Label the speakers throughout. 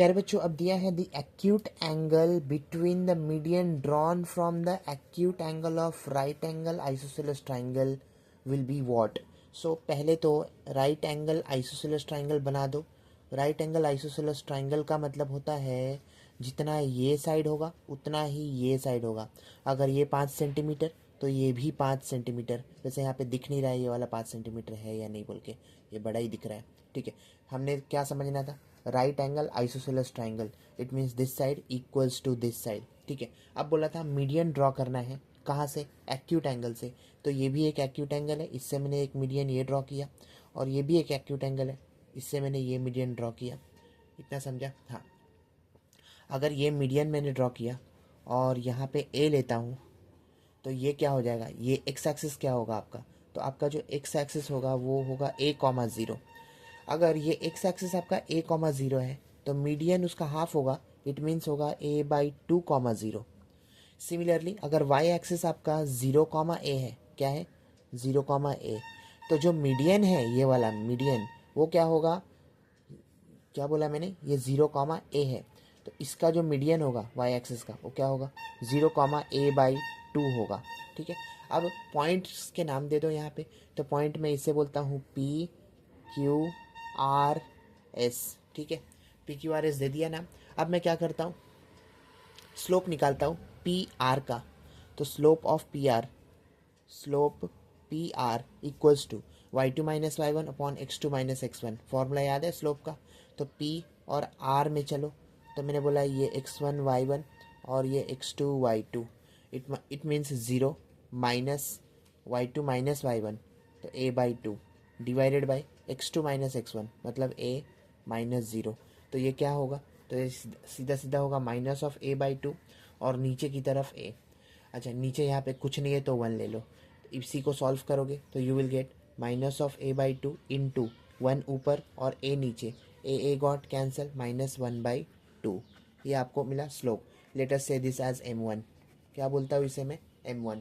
Speaker 1: प्यारे बच्चों, अब दिया है the acute angle between the median drawn from the acute angle of right angle isosceles triangle will be what. So पहले तो राइट एंगल आइसोसेलेस ट्राइंगल बना दो। राइट एंगल आइसोसेलेस ट्राइंगल का मतलब होता है जितना ये साइड होगा उतना ही ये साइड होगा। अगर ये 5 सेंटीमीटर तो ये भी 5 सेंटीमीटर। वैसे यहाँ पे दिख नहीं रहा है ये वाला 5 सेंटीमीटर है या नहीं बोल के, ये बड़ा ही दिख रहा है। ठीक है, हमने क्या समझना था, right angle isosceles triangle, it means this side equals to this side. ठीक है, अब बोला था मीडियन ड्रॉ करना है, कहाँ से, एक्यूट एंगल से। तो ये भी एक एक्यूट एंगल है, इससे मैंने एक मीडियन ये ड्रॉ किया, और ये भी एक एक्यूट एंगल है, इससे मैंने ये मीडियन ड्रॉ किया। इतना समझा? हाँ, अगर ये मीडियन मैंने ड्रॉ किया और यहाँ पे ए लेता हूँ तो ये क्या हो जाएगा, ये एक्स एक्सिस क्या होगा आपका, तो आपका जो एक्स एक्सिस होगा वो होगा a,0। अगर ये एक्स एक्सिस आपका a,0 है तो मीडियन उसका हाफ होगा, इट मीन्स होगा a/2,0। सिमिलरली अगर y एक्सिस आपका 0,a है, क्या है 0,a, तो जो मीडियन है ये वाला मीडियन वो क्या होगा, क्या बोला मैंने, ये 0,a है, तो इसका जो मीडियन होगा y एक्सिस का वो क्या होगा 0,a/2 होगा। ठीक है, अब पॉइंट्स के नाम दे दो यहाँ पे, तो पॉइंट में इसे बोलता हूँ PQRS। ठीक है, PQRS दे दिया नाम। अब मैं क्या करता हूँ, स्लोप निकालता हूँ PR का। तो slope of PR equals to y2 - y1 upon x2 - x1। Formula याद है स्लोप का, तो P और R में चलो, तो मैंने बोला ये x1 y1 और ये x2 y2, it means 0 minus y2 - y1, तो a/2 divided by x2 - x1 मतलब a-0। तो ये क्या होगा, तो ये सीधा सीधा होगा माइनस ऑफ a/2 और नीचे की तरफ a। अच्छा, नीचे यहाँ पे कुछ नहीं है तो 1 ले लो, इसी को सॉल्व करोगे तो you will get minus of a/2 into 1 ऊपर और a नीचे, a गॉट कैंसल, -1/2। ये आपको मिला स्लोप। लेट अस से दिस एज m1। क्या बोलता हूँ इसे मैं, m1।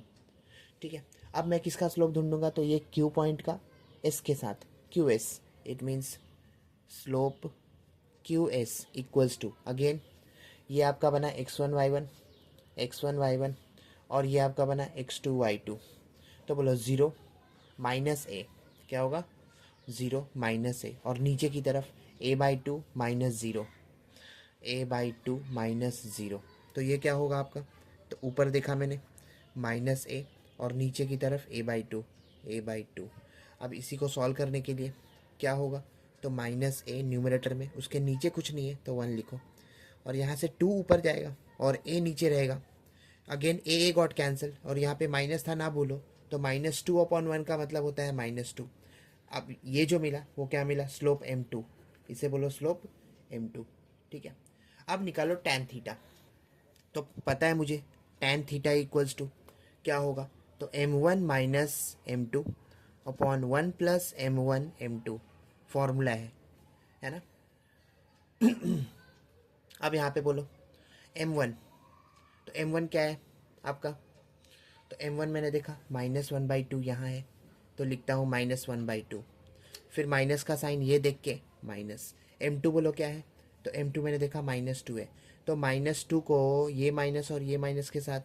Speaker 1: ठीक है, अब मैं किसका स्लोप ढूंढूंगा, तो ये Q पॉइंट का S के साथ, QS, it means slope QS equals to, again ये आपका बना x1 y1 और ये आपका बना x2 y2। तो बोलो 0 माइनस ए, क्या होगा 0 माइनस ए, और नीचे की तरफ a/2 -0, a/2 -0। तो ये क्या होगा आपका, तो ऊपर देखा मैंने -a और नीचे की तरफ a/2। अब इसी को सॉल्व करने के लिए क्या होगा, तो -a न्यूमरेटर में, उसके नीचे कुछ नहीं है तो 1 लिखो, और यहाँ से 2 ऊपर जाएगा और a नीचे रहेगा। अगेन a गॉट कैंसिल, और यहाँ पे माइनस था ना भूलो, तो -2/1 का मतलब होता है -2। अब ये जो मिला वो क्या मिला, स्लोप m2, इसे बोलो स्लोप m2। ठीक है, अब निकालो tan थीटा। तो पता है मुझे tan थीटा इक्वल्स टू क्या होगा, तो m1 - m2 upon 1 + m1 m2 formula है ना। अब यहाँ पे बोलो m1, तो m1 क्या है आपका, तो m1 मैंने देखा -1/2 यहाँ है, तो लिखता हूँ -1/2। फिर माइनस का साइन ये देख के माइनस, m2 बोलो क्या है, तो m2 मैंने देखा -2 है, तो -2 को ये माइनस और ये माइनस के साथ,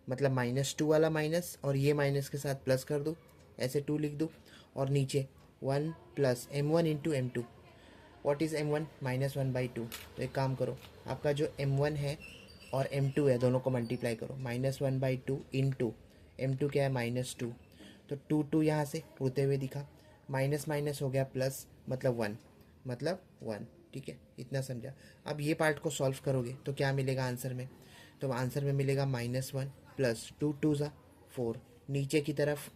Speaker 1: मतलब -2 वाला माइनस और ये माइनस के साथ प्लस कर दूँ, ऐसे 2 लिख दूँ, और नीचे 1 + m1 × m2। What is m1, -1/2। तो एक काम करो, आपका जो m1 है और m2 है दोनों को मल्टीप्लाई करो, -1/2 इंटू m2 क्या है -2, तो 2 यहाँ से होते हुए दिखा, माइनस माइनस हो गया प्लस, मतलब 1। ठीक है, इतना समझा। अब ये पार्ट को सॉल्व करोगे तो क्या मिलेगा आंसर में, तो आंसर में मिलेगा -1 + 2 × 2 = 4, नीचे की तरफ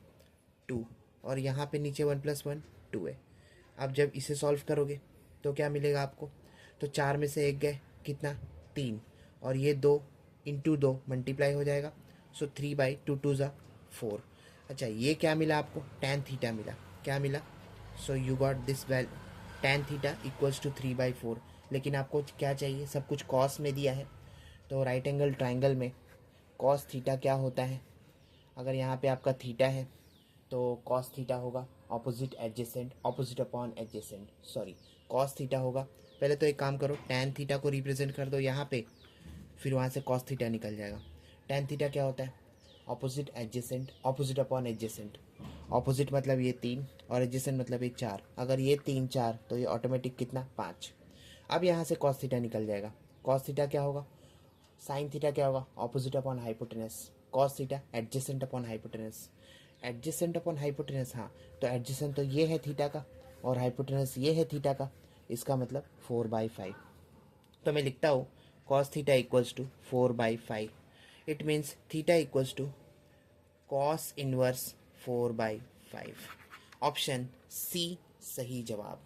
Speaker 1: 2, और यहाँ पे नीचे 1 + 1 2 है। अब जब इसे सॉल्व करोगे तो क्या मिलेगा आपको, तो 4 में से 1 गए, कितना 3, और ये 2 इंटू 2 मल्टीप्लाई हो जाएगा, सो 3/2 × 2 = 4। अच्छा, ये क्या मिला आपको, tan थीटा मिला, क्या मिला, so you got this value, tan theta equals to 3/4। लेकिन आपको क्या चाहिए, सब कुछ कॉस में दिया है, तो राइट एंगल ट्राइंगल में कॉस थीटा क्या होता है, अगर यहाँ पे आपका थीटा है तो कॉस थीटा होगा opposite adjacent, opposite upon adjacent, sorry cos theta होगा। पहले तो एक काम करो, टैन थीटा को रिप्रेजेंट कर दो यहाँ पे, फिर वहाँ से कॉस थीटा निकल जाएगा। टैन थीटा क्या होता है? Opposite adjacent, opposite upon adjacent. Opposite मतलब ये 3 और एडजेसेंट मतलब ये 4। अगर ये 3 4 तो ये ऑटोमेटिक कितना 5। अब यहाँ से कॉस थीटा निकल जाएगा। कॉस थीटा क्या होगा? साइन थीटा क्या होगा? Opposite upon hypotenuse. Cos theta adjacent upon hypotenuse. Adjacent upon hypotenuse, हाँ, तो एडजेसेंट तो ये है थीटा का और हाइपोटेनस ये है थीटा का, इसका मतलब 4/5। तो मैं लिखता हूँ cos theta equals to 4/5। It means theta equals to cos inverse 4/5। Option C सही जवाब।